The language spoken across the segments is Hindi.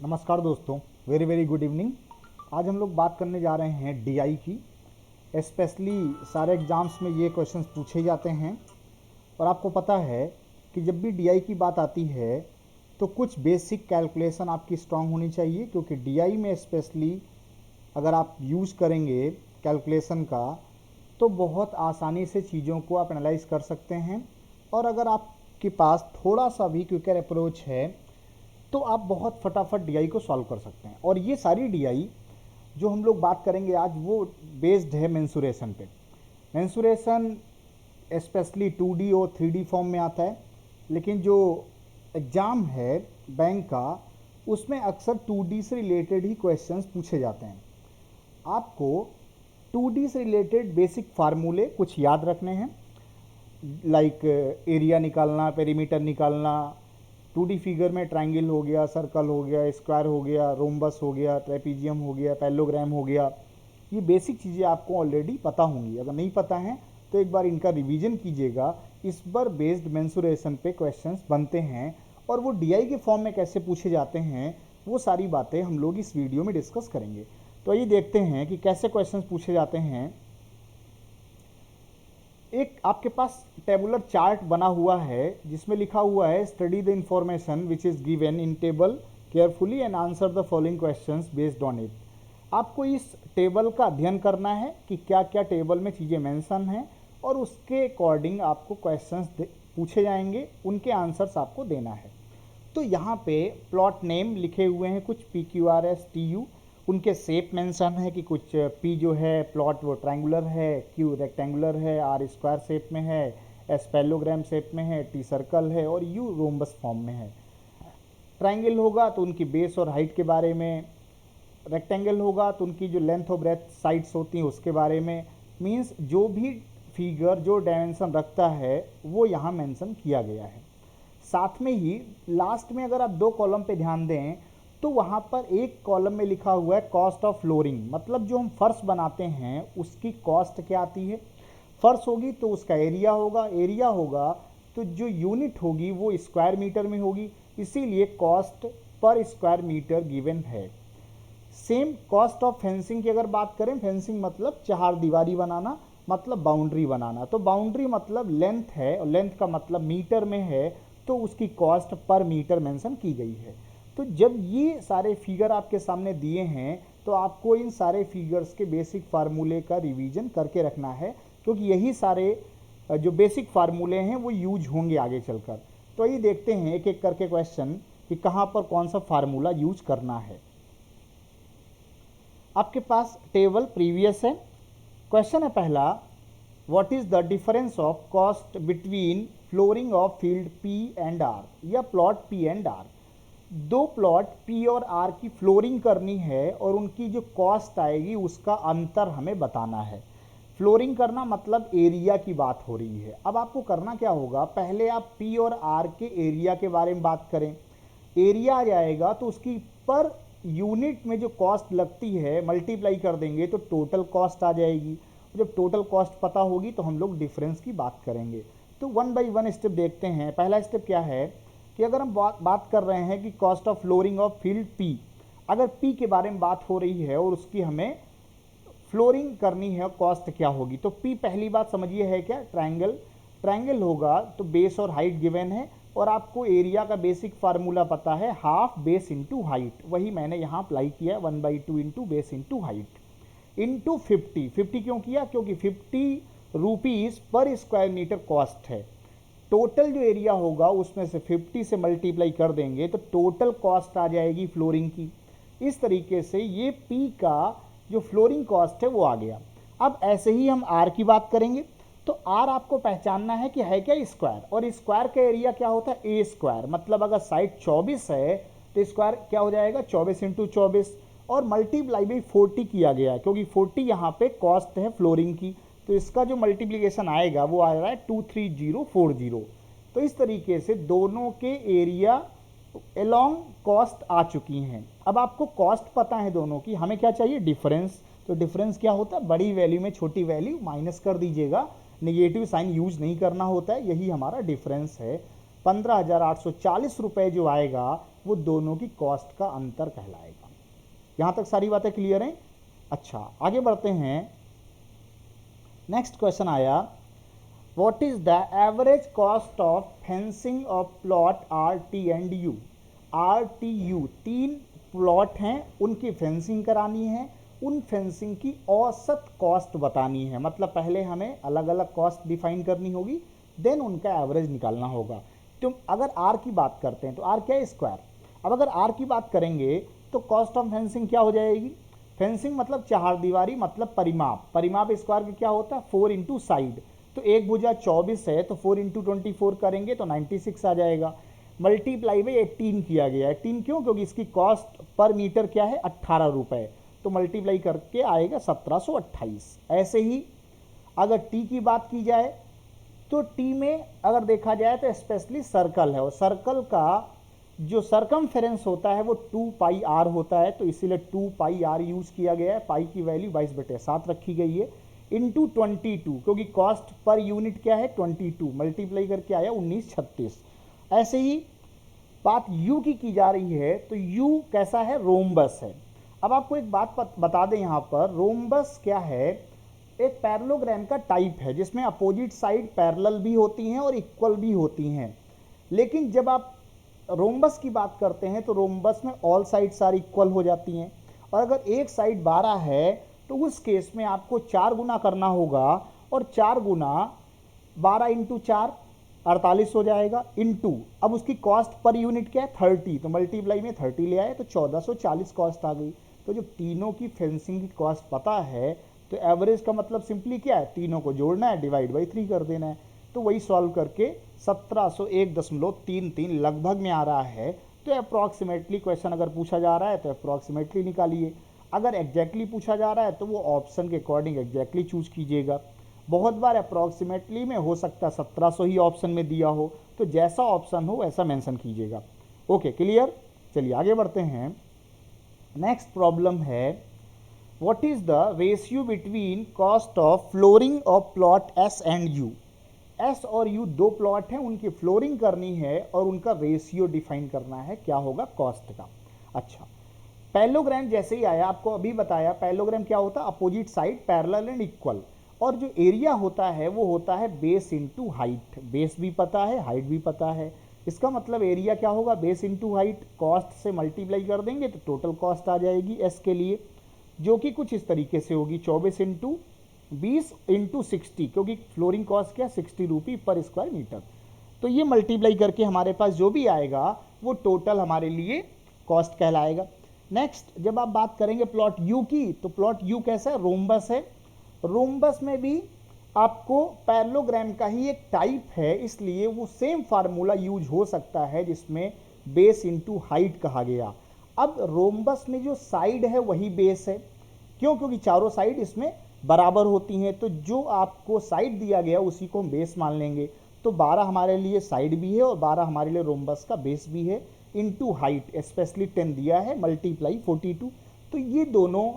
नमस्कार दोस्तों, वेरी वेरी गुड इवनिंग। आज हम लोग बात करने जा रहे हैं डीआई की। स्पेशली सारे एग्ज़ाम्स में ये क्वेश्चंस पूछे जाते हैं और आपको पता है कि जब भी डीआई की बात आती है तो कुछ बेसिक कैलकुलेशन आपकी स्ट्रांग होनी चाहिए, क्योंकि डीआई में स्पेशली अगर आप यूज़ करेंगे कैलकुलेशन का तो बहुत आसानी से चीज़ों को आप एनालाइज कर सकते हैं। और अगर आपके पास थोड़ा सा भी क्विकर अप्रोच है तो आप बहुत फटाफट डीआई को सॉल्व कर सकते हैं। और ये सारी डीआई जो हम लोग बात करेंगे आज वो बेस्ड है मेंसुरेशन पे। मेंसुरेशन स्पेशली 2D और 3D फॉर्म में आता है, लेकिन जो एग्ज़ाम है बैंक का उसमें अक्सर 2D से रिलेटेड ही क्वेश्चंस पूछे जाते हैं। आपको 2D से रिलेटेड बेसिक फार्मूले कुछ याद रखने हैं, लाइक एरिया निकालना, पेरीमीटर निकालना। 2D फिगर में ट्रायंगल हो गया, सर्कल हो गया, स्क्वायर हो गया, रोम्बस हो गया, ट्रेपीजियम हो गया, पैरेललोग्राम हो गया। ये बेसिक चीज़ें आपको ऑलरेडी पता होंगी। अगर नहीं पता हैं तो एक बार इनका रिवीजन कीजिएगा। इस पर बेस्ड मेंसुरेशन पे क्वेश्चंस बनते हैं और वो डीआई के फॉर्म में कैसे पूछे जाते हैं वो सारी बातें हम लोग इस वीडियो में डिस्कस करेंगे। तो आइए देखते हैं कि कैसे क्वेश्चंस पूछे जाते हैं। एक आपके पास टेबुलर चार्ट बना हुआ है जिसमें लिखा हुआ है study the information which is given in table carefully and answer the following questions based on it. आपको इस टेबल का अध्ययन करना है कि क्या क्या टेबल में चीज़ें मेंशन हैं और उसके अकॉर्डिंग आपको क्वेश्चंस पूछे जाएंगे, उनके आंसर्स आपको देना है। तो यहाँ पे प्लॉट नेम लिखे हुए हैं कुछ PQRSTU, उनके शेप मेंशन है कि कुछ P जो है प्लॉट वो ट्रायंगुलर है, Q रेक्टेंगुलर है, R स्क्वायर शेप में है, S पैरेललोग्राम शेप में है, T सर्कल है और U रोम्बस फॉर्म में है। ट्रायंगल होगा तो उनकी बेस और हाइट के बारे में, रेक्टेंगल होगा तो उनकी जो लेंथ और ब्रेथ साइड्स होती हैं उसके बारे में। मीन्स जो भी फिगर जो डायमेंशन रखता है वो यहाँ मेंशन किया गया है। साथ में ही लास्ट में अगर आप दो कॉलम पे ध्यान दें तो वहाँ पर एक कॉलम में लिखा हुआ है कॉस्ट ऑफ फ्लोरिंग, मतलब जो हम फर्श बनाते हैं उसकी कॉस्ट क्या आती है। फर्श होगी तो उसका एरिया होगा, एरिया होगा तो जो यूनिट होगी वो स्क्वायर मीटर में होगी, इसीलिए कॉस्ट पर स्क्वायर मीटर गिवन है। सेम कॉस्ट ऑफ फेंसिंग की अगर बात करें, फेंसिंग मतलब चार दीवारी बनाना, मतलब बाउंड्री बनाना, तो बाउंड्री मतलब लेंथ है और लेंथ का मतलब मीटर में है तो उसकी कॉस्ट पर मीटर मेंशन की गई है। तो जब ये सारे फिगर आपके सामने दिए हैं तो आपको इन सारे फिगर्स के बेसिक फार्मूले का रिवीजन करके रखना है, क्योंकि यही सारे जो बेसिक फार्मूले हैं वो यूज होंगे आगे चलकर। तो ये देखते हैं एक एक करके क्वेश्चन कि कहाँ पर कौन सा फार्मूला यूज करना है। आपके पास टेबल प्रीवियस है। क्वेश्चन है पहला, what is the difference of cost between flooring of field P and R या प्लॉट P एंड R। दो प्लॉट P और R की फ्लोरिंग करनी है और उनकी जो कॉस्ट आएगी उसका अंतर हमें बताना है। फ्लोरिंग करना मतलब एरिया की बात हो रही है। अब आपको करना क्या होगा, पहले आप P और R के एरिया के बारे में बात करें। एरिया आ जाएगा तो उसकी पर यूनिट में जो कॉस्ट लगती है मल्टीप्लाई कर देंगे तो टोटल कॉस्ट आ जाएगी। जब टोटल कॉस्ट पता होगी तो हम लोग डिफरेंस की बात करेंगे। तो वन बाई वन स्टेप देखते हैं। पहला स्टेप क्या है कि अगर हम बात कर रहे हैं कि cost of flooring of field P, अगर P के बारे में बात हो रही है और उसकी हमें फ्लोरिंग करनी है, कॉस्ट क्या होगी, तो P पहली बात समझिए है क्या, ट्रायंगल। ट्रायंगल होगा तो बेस और हाइट गिवन है और आपको एरिया का बेसिक फार्मूला पता है, हाफ बेस इंटू हाइट, वही मैंने यहाँ अप्लाई किया है 1/2 into base into height into 50। 50 क्यों किया, क्योंकि 50 रुपीज़ पर स्क्वायर मीटर कॉस्ट है। टोटल जो एरिया होगा उसमें से 50 से मल्टीप्लाई कर देंगे तो टोटल कॉस्ट आ जाएगी फ्लोरिंग की। इस तरीके से ये P का जो फ्लोरिंग कॉस्ट है वो आ गया। अब ऐसे ही हम R की बात करेंगे तो R आपको पहचानना है कि है क्या, स्क्वायर, और स्क्वायर का एरिया क्या होता है, A स्क्वायर, मतलब अगर साइड 24 है तो स्क्वायर क्या हो जाएगा 24 इंटू 24 और मल्टीप्लाई बाई 40 किया गया है, क्योंकि 40 यहाँ पे कॉस्ट है फ्लोरिंग की, तो इसका जो मल्टीप्लिकेशन आएगा वो आ रहा है 23040। तो इस तरीके से दोनों के एरिया अलोंग कॉस्ट आ चुकी हैं। अब आपको कॉस्ट पता है दोनों की, हमें क्या चाहिए, डिफरेंस। तो डिफरेंस क्या होता है, बड़ी वैल्यू में छोटी वैल्यू माइनस कर दीजिएगा, नेगेटिव साइन यूज नहीं करना होता है, यही हमारा डिफरेंस है। 15,840 रुपये जो आएगा वो दोनों की कॉस्ट का अंतर कहलाएगा। यहाँ तक सारी बातें क्लियर हैं? अच्छा, आगे बढ़ते हैं। नेक्स्ट क्वेश्चन आया, what is the average cost of fencing of plot R T and you. R T U 3 plot हैं, उनकी फेंसिंग करानी है, उन फेंसिंग की औसत कॉस्ट बतानी है। मतलब पहले हमें अलग अलग कॉस्ट डिफाइन करनी होगी, देन उनका एवरेज निकालना होगा। तो अगर आर की बात करते हैं तो आर क्या है? स्क्वायर। अब अगर आर की बात करेंगे तो कॉस्ट ऑफ फेंसिंग क्या हो जाएगी? फेंसिंग मतलब चार दीवारी, मतलब परिमाप। परिमाप स्क्वायर का क्या होता है? 4 इंटू साइड। तो एक भुजा 24 है तो 4 इंटू 24 करेंगे तो 96 आ जाएगा। मल्टीप्लाई बाई 18 किया गया है। 18 क्यों? क्योंकि इसकी कॉस्ट पर मीटर क्या है? 18 रुपए। तो मल्टीप्लाई करके आएगा 1728। ऐसे ही अगर टी की बात की जाए तो टी में अगर देखा जाए तो स्पेशली सर्कल है, और सर्कल का जो सरकमफेरेंस होता है वो 2 पाई आर होता है, तो इसीलिए 2 पाई आर यूज किया गया है। पाई की वैल्यू 22/7 रखी गई है, इंटू 22, क्योंकि कॉस्ट पर यूनिट क्या है? 22, मल्टीप्लाई करके आया 1936। ऐसे ही बात यू की जा रही है तो यू कैसा है? रोम्बस है। अब आपको एक बात बता दें, यहाँ पर रोम्बस क्या है? एक पैरेललोग्राम का टाइप है जिसमें अपोजिट साइड पैरेलल भी होती हैं और इक्वल भी होती हैं। लेकिन जब आप रोम्बस की बात करते हैं तो रोम्बस में ऑल साइड सारी इक्वल हो जाती हैं, और अगर एक साइड 12 है तो उस केस में आपको 4 गुना करना होगा, और 4 गुना 12 इंटू 4 48 हो जाएगा, इंटू अब उसकी कॉस्ट पर यूनिट क्या है? 30, तो मल्टीप्लाई में 30 ले आए तो 1440 कॉस्ट आ गई। तो जब तीनों की फेंसिंग की कॉस्ट पता है तो एवरेज का मतलब सिंपली क्या है? तीनों को जोड़ना है, डिवाइड बाई 3 कर देना है। तो वही सॉल्व करके 1701.33 लगभग में आ रहा है। तो अप्रॉक्सीमेटली क्वेश्चन अगर पूछा जा रहा है तो अप्रॉक्सीमेटली निकालिए, अगर एग्जैक्टली पूछा जा रहा है तो वो ऑप्शन के अकॉर्डिंग एग्जैक्टली चूज कीजिएगा। बहुत बार अप्रॉक्सीमेटली में हो सकता है 1700 ही ऑप्शन में दिया हो, तो जैसा ऑप्शन हो वैसा मेंशन कीजिएगा। Okay, clear? चलिए आगे बढ़ते हैं। नेक्स्ट प्रॉब्लम है, what is the ratio between cost of flooring of plot S and you. S और यू 2 प्लॉट हैं, उनकी फ्लोरिंग करनी है और उनका रेशियो डिफाइन करना है, क्या होगा कॉस्ट का। अच्छा, पैरेललोग्राम जैसे ही आया, आपको अभी बताया पैरेललोग्राम क्या होता है? Opposite side parallel and equal, और जो एरिया होता है वो होता है बेस इंटू हाइट। बेस भी पता है, हाइट भी पता है, इसका मतलब एरिया क्या होगा? Base into height. कॉस्ट से मल्टीप्लाई कर देंगे तो टोटल कॉस्ट आ जाएगी एस के लिए, जो कि कुछ इस तरीके से होगी 24 इंटू 20 इंटू 60, क्योंकि फ्लोरिंग कॉस्ट क्या? 60 रुपी पर स्क्वायर मीटर। तो ये मल्टीप्लाई करके हमारे पास जो भी आएगा वो टोटल हमारे लिए कॉस्ट कहलाएगा। नेक्स्ट, जब आप बात करेंगे प्लॉट यू की, तो प्लॉट यू कैसा है? रोम्बस है। रोम्बस में भी आपको पैरेललोग्राम का ही एक टाइप है, इसलिए वो सेम फार्मूला यूज हो सकता है जिसमें बेस इंटू हाइट कहा गया। अब रोम्बस में जो साइड है वही बेस है, क्यों? क्योंकि चारों साइड इसमें बराबर होती हैं, तो जो आपको साइड दिया गया उसी को हम बेस मान लेंगे। तो 12 हमारे लिए साइड भी है और 12 हमारे लिए रोम्बस का बेस भी है, इनटू हाइट स्पेशली 10 दिया है, मल्टीप्लाई 42। तो ये दोनों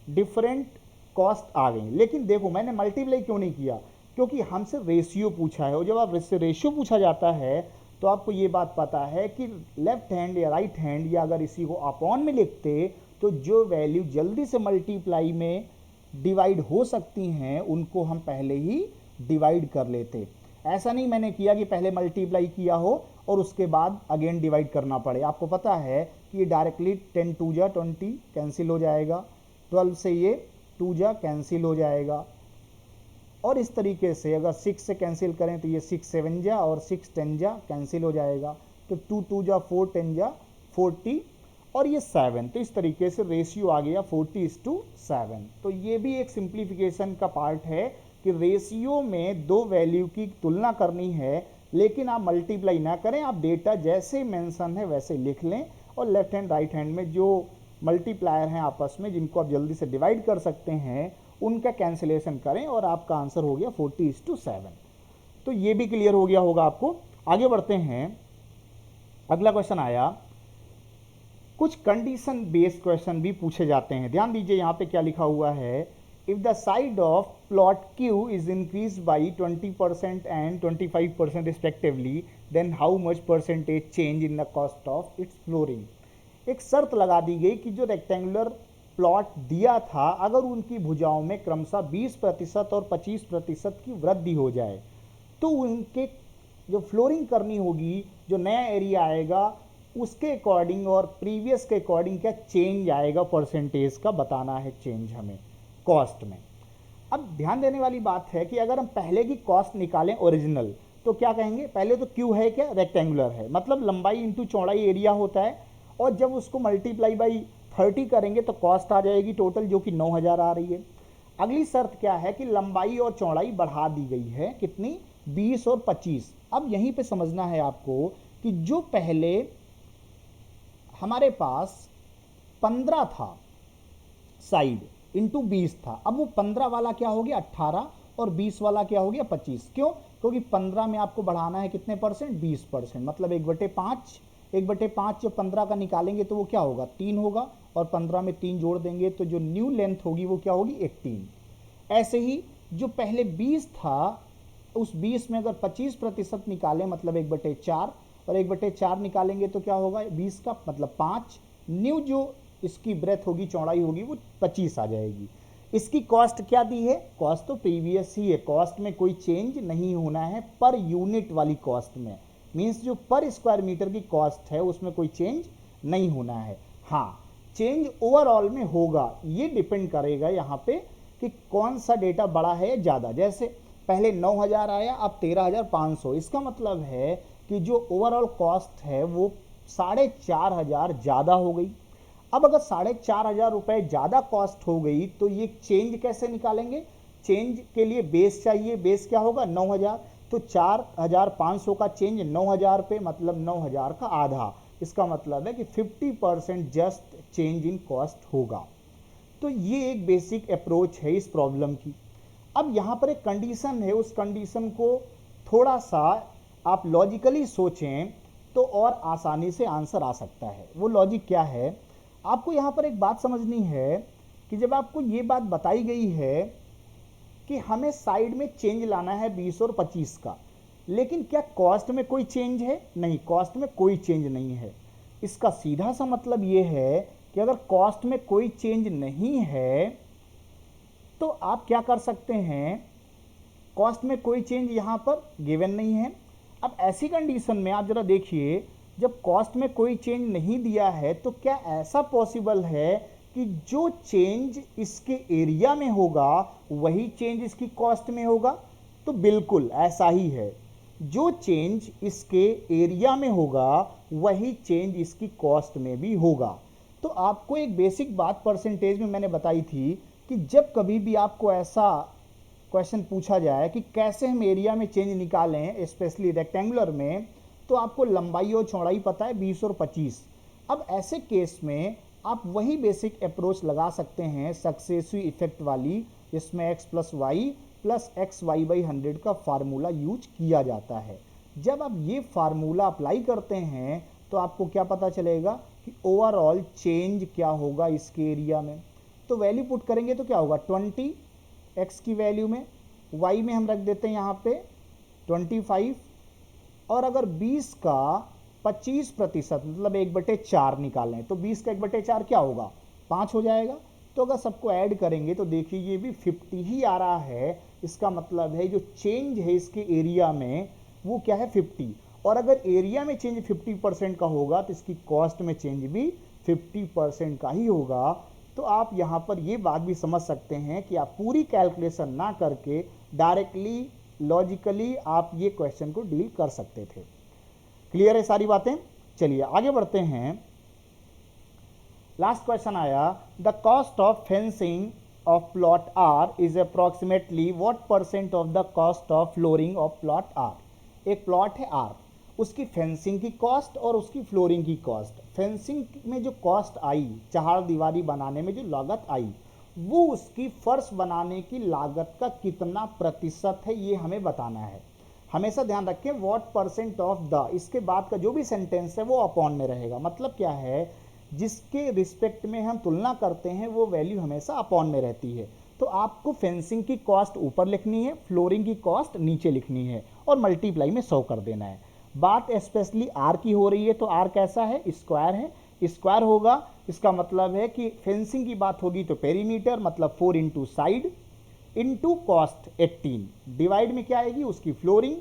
डिफरेंट कॉस्ट आ गई। लेकिन देखो मैंने मल्टीप्लाई क्यों नहीं किया? क्योंकि हमसे रेशियो पूछा है, और जब आप रेशियो पूछा जाता है तो आपको ये बात पता है कि लेफ्ट हैंड या राइट हैंड, या अगर इसी को अपॉन में लिखते तो जो वैल्यू जल्दी से मल्टीप्लाई में डिवाइड हो सकती हैं उनको हम पहले ही डिवाइड कर लेते। ऐसा नहीं मैंने किया कि पहले मल्टीप्लाई किया हो और उसके बाद अगेन डिवाइड करना पड़े। आपको पता है कि ये डायरेक्टली 10 2 जा 20 कैंसिल हो जाएगा, 12 से ये 2 जा कैंसिल हो जाएगा, और इस तरीके से अगर 6 से कैंसिल करें तो ये 6 7 जा और 6 10 जा कैंसिल हो जाएगा, तो 2 2 जा 4 10 जा 40 और ये 7। तो इस तरीके से रेशियो आ गया 40:7। तो ये भी एक सिंप्लीफिकेशन का पार्ट है कि रेशियो में दो वैल्यू की तुलना करनी है, लेकिन आप मल्टीप्लाई ना करें, आप डेटा जैसे मेंशन है वैसे लिख लें, और लेफ्ट हैंड राइट हैंड में जो मल्टीप्लायर हैं आपस में जिनको आप जल्दी से डिवाइड कर सकते हैं उनका कैंसिलेशन करें, और आपका आंसर हो गया 40:7। तो ये भी क्लियर हो गया होगा आपको। आगे बढ़ते हैं, अगला क्वेश्चन आया, कुछ कंडीशन बेस्ड क्वेश्चन भी पूछे जाते हैं। ध्यान दीजिए यहाँ पे क्या लिखा हुआ है, if the side of plot Q is increased by 20% and 25% respectively, then how much percentage change in the cost of its flooring. एक शर्त लगा दी गई कि जो रेक्टेंगुलर प्लॉट दिया था अगर उनकी भुजाओं में क्रमशः 20% और 25% की वृद्धि हो जाए तो उनके जो फ्लोरिंग करनी होगी, जो नया एरिया आएगा उसके अकॉर्डिंग और प्रीवियस के अकॉर्डिंग क्या चेंज आएगा, परसेंटेज का बताना है चेंज हमें कॉस्ट में। अब ध्यान देने वाली बात है कि अगर हम पहले की कॉस्ट निकालें ओरिजिनल तो क्या कहेंगे, पहले तो क्यू है क्या, रेक्टेंगुलर है, मतलब लंबाई इंटू चौड़ाई एरिया होता है, और जब उसको मल्टीप्लाई बाई 30 करेंगे तो कॉस्ट आ जाएगी टोटल जो कि 9000 आ रही है। अगली शर्त क्या है कि लंबाई और चौड़ाई बढ़ा दी गई है, कितनी, 20 और 25। अब यहीं पे समझना है आपको कि जो पहले हमारे पास 15 था साइड इंटू 20 था, अब वो 15 वाला क्या हो गया 18 और 20 वाला क्या हो गया 25। क्यों, क्योंकि 15 में आपको बढ़ाना है कितने परसेंट, 20%, मतलब 1/5। 1/5 जब 15 का निकालेंगे तो वो क्या होगा 3 होगा, और 15 में 3 जोड़ देंगे तो जो न्यू लेंथ होगी वो क्या होगी 18। ऐसे ही जो पहले 20 था उस 20 में अगर 25% निकालें मतलब 1/4, और 1/4 निकालेंगे तो क्या होगा 20 का मतलब 5, न्यू जो इसकी ब्रेथ होगी चौड़ाई होगी वो 25 आ जाएगी। इसकी कॉस्ट क्या दी है, कॉस्ट तो प्रीवियस ही है, कॉस्ट में कोई चेंज नहीं होना है, पर यूनिट वाली कॉस्ट में, मीन्स जो पर स्क्वायर मीटर की कॉस्ट है उसमें कोई चेंज नहीं होना है। हाँ, चेंज ओवरऑल में होगा, ये डिपेंड करेगा यहाँ पे कि कौन सा डेटा बड़ा है या ज़्यादा। जैसे पहले 9000 आया अब 13500, इसका मतलब है कि जो ओवरऑल कॉस्ट है वो 4500 ज़्यादा हो गई। अब अगर 4500 रुपये ज़्यादा कॉस्ट हो गई तो ये चेंज कैसे निकालेंगे, चेंज के लिए बेस चाहिए, बेस क्या होगा 9000, तो 4500 का चेंज 9000 पे मतलब 9000 का आधा, इसका मतलब है कि 50% जस्ट चेंज इन कॉस्ट होगा। तो ये एक बेसिक अप्रोच है इस प्रॉब्लम की। अब यहाँ पर एक कंडीशन है, उस कंडीशन को थोड़ा सा आप लॉजिकली सोचें तो और आसानी से आंसर आ सकता है। वो लॉजिक क्या है, आपको यहाँ पर एक बात समझनी है कि जब आपको ये बात बताई गई है कि हमें साइड में चेंज लाना है 20 और 25 का, लेकिन क्या कॉस्ट में कोई चेंज है, नहीं, कॉस्ट में कोई चेंज नहीं है। इसका सीधा सा मतलब ये है कि अगर कॉस्ट में कोई चेंज नहीं है तो आप क्या कर सकते हैं, कॉस्ट में कोई चेंज यहाँ पर गिवन नहीं है। अब ऐसी कंडीशन में आप जरा देखिए, जब कॉस्ट में कोई चेंज नहीं दिया है तो क्या ऐसा पॉसिबल है कि जो चेंज इसके एरिया में होगा वही चेंज इसकी कॉस्ट में होगा, तो बिल्कुल ऐसा ही है, जो चेंज इसके एरिया में होगा वही चेंज इसकी कॉस्ट में भी होगा। तो आपको एक बेसिक बात परसेंटेज में मैंने बताई थी कि जब कभी भी आपको ऐसा क्वेश्चन पूछा जाए कि कैसे हम एरिया में चेंज निकालें स्पेशली रेक्टेंगुलर में, तो आपको लंबाई और चौड़ाई पता है 20 और 25। अब ऐसे केस में आप वही बेसिक अप्रोच लगा सकते हैं सक्सेसिव इफेक्ट वाली, जिसमें x + y + xy/100 का फार्मूला यूज किया जाता है। जब आप ये फार्मूला अप्लाई करते हैं तो आपको क्या पता चलेगा कि ओवरऑल चेंज क्या होगा इसके एरिया में। तो वैल्यू पुट करेंगे तो क्या होगा 20 x की वैल्यू में, y में हम रख देते हैं यहाँ पे 25, और अगर 20 का 25% मतलब 1/4 निकालें तो 20 का 1/4 क्या होगा 5 हो जाएगा। तो अगर सबको ऐड करेंगे तो देखिए ये भी 50 ही आ रहा है, इसका मतलब है जो चेंज है इसके एरिया में वो क्या है 50, और अगर एरिया में चेंज 50% का होगा तो इसकी कॉस्ट में चेंज भी 50% का ही होगा। तो आप यहाँ पर ये बात भी समझ सकते हैं कि आप पूरी कैलकुलेशन ना करके डायरेक्टली लॉजिकली आप ये क्वेश्चन को डील कर सकते थे। क्लियर है सारी बातें, चलिए आगे बढ़ते हैं। लास्ट क्वेश्चन आया, the cost of fencing of plot R is approximately what % of the cost of flooring of plot R. एक प्लॉट है आर, उसकी फेंसिंग की कॉस्ट और उसकी फ्लोरिंग की कॉस्ट। फेंसिंग में जो कॉस्ट आई, चार दीवारी बनाने में जो लागत आई, वो उसकी फर्श बनाने की लागत का कितना प्रतिशत है ये हमें बताना है। हमेशा ध्यान रखें व्हाट % ऑफ द, इसके बाद का जो भी सेंटेंस है वो अपॉन में रहेगा। मतलब क्या है, जिसके रिस्पेक्ट में हम तुलना करते हैं वो वैल्यू हमेशा अपॉन में रहती है। तो आपको फेंसिंग की कॉस्ट ऊपर लिखनी है, फ्लोरिंग की कॉस्ट नीचे लिखनी है और मल्टीप्लाई में 100 कर देना है। बात स्पेशली आर की हो रही है, तो आर कैसा है, स्क्वायर है, स्क्वायर होगा, इसका मतलब है कि फेंसिंग की बात होगी तो पेरीमीटर मतलब 4 into side into cost 18, divide में क्या आएगी उसकी फ्लोरिंग,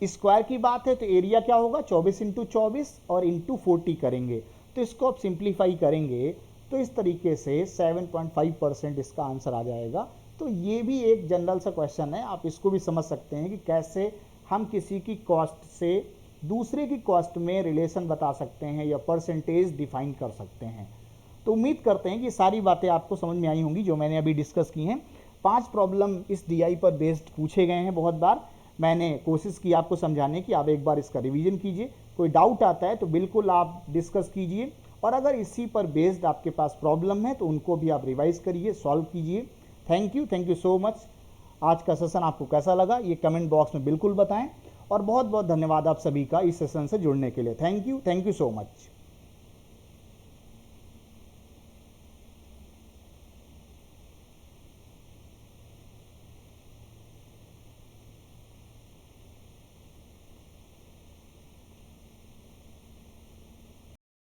स्क्वायर की बात है तो एरिया क्या होगा 24 इंटू 24 और इंटू 40 करेंगे, तो इसको आप सिंप्लीफाई करेंगे तो इस तरीके से 7.5% इसका आंसर आ जाएगा। तो ये भी एक जनरल सा क्वेश्चन है, आप इसको भी समझ सकते हैं कि कैसे हम किसी की कॉस्ट से दूसरे की कॉस्ट में रिलेशन बता सकते हैं या परसेंटेज डिफाइन कर सकते हैं। तो उम्मीद करते हैं कि सारी बातें आपको समझ में आई होंगी जो मैंने अभी डिस्कस की हैं। 5 प्रॉब्लम इस डीआई पर बेस्ड पूछे गए हैं बहुत बार, मैंने कोशिश की आपको समझाने की, आप एक बार इसका रिवीजन कीजिए, कोई डाउट आता है तो बिल्कुल आप डिस्कस कीजिए, और अगर इसी पर बेस्ड आपके पास प्रॉब्लम है तो उनको भी आप रिवाइज करिए, सॉल्व कीजिए। Thank you so much. आज का सेशन आपको कैसा लगा ये कमेंट बॉक्स में बिल्कुल बताएं, और बहुत बहुत धन्यवाद आप सभी का इस सेशन से जुड़ने के लिए। Thank you so much.